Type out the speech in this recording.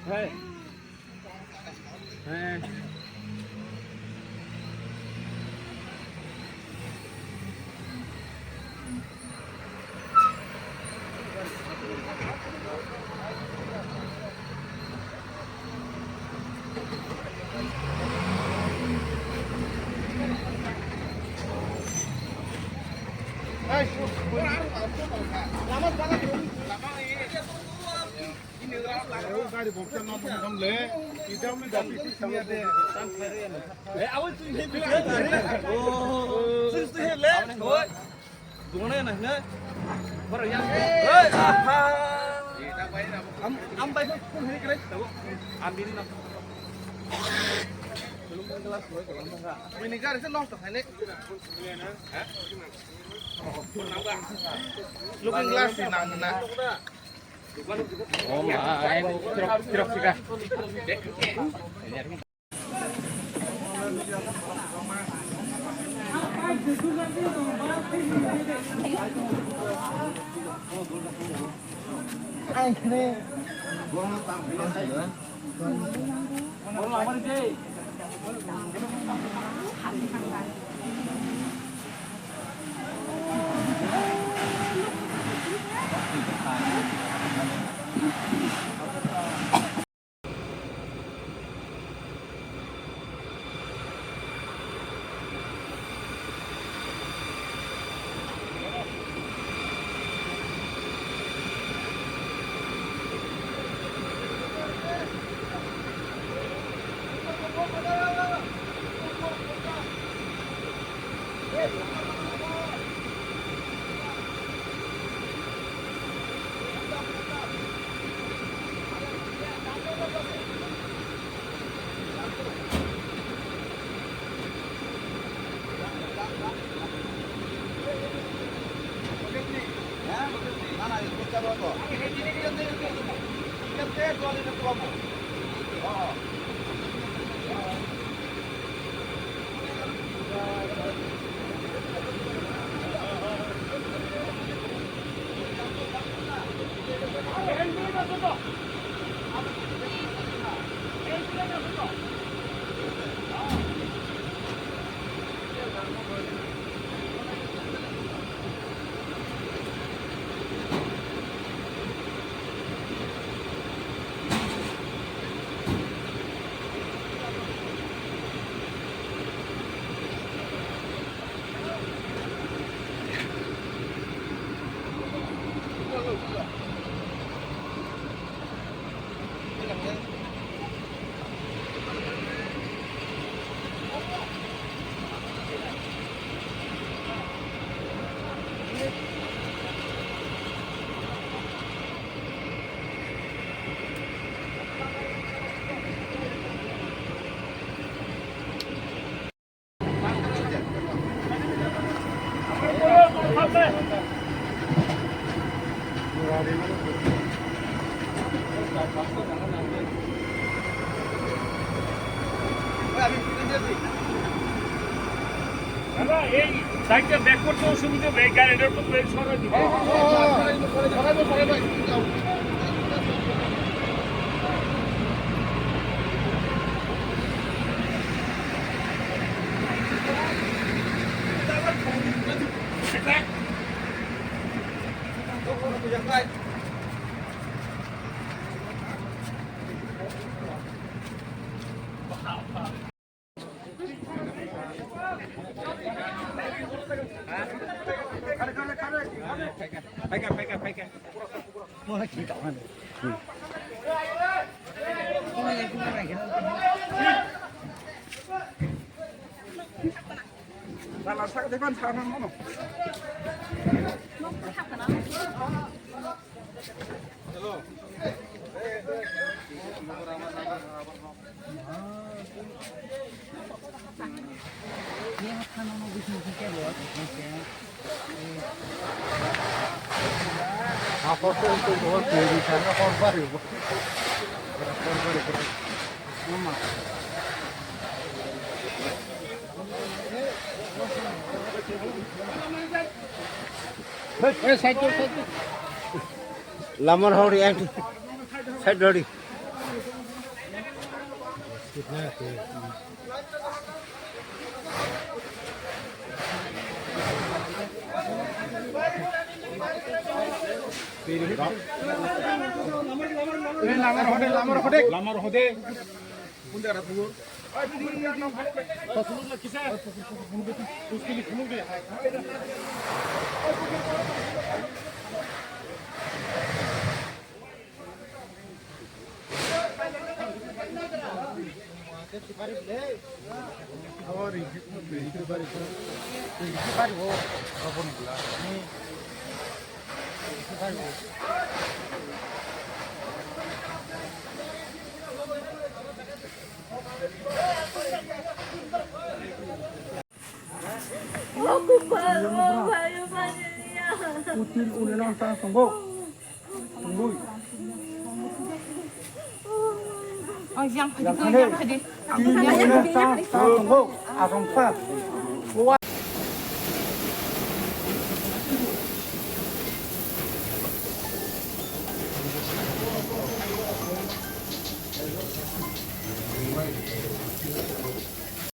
Hey. Hey. गाडी भोगच्या नाव जमले इथे आपली गाडी किती आहे Hey, I was thinking here. Oh, since here left. Thôi. Đúng này này nhá. Bắt đầu nhá. Ơi, Am bay không thấy cái đấy. Đâu. Am đi đi nào. Belum kelas gue kalau enggak. Ini kan itu loh ini. Looking glass di nana. Oh, main truk sih kah? Anh này. Gua mau tampilin saja. Mau lama nih. Cycle back করতে অসুবিধা হবে গাড়িটার তো break সরাই দিবে Pegang. Mau lagi kawan. Salah sak depan sarang mana? Halo. Ini makan mau bikin buat. Apa tuh itu buat di sana korban itu. Korban itu. Mama. Side. Lamar hori and side ready. Lamar hode. Bunda rapuh. Aku baru bayu panjangnya. Util ulenang sa songgo. Songgoy. Oh, yang Yang kene. Util ulenang sa songgo. Asong sa.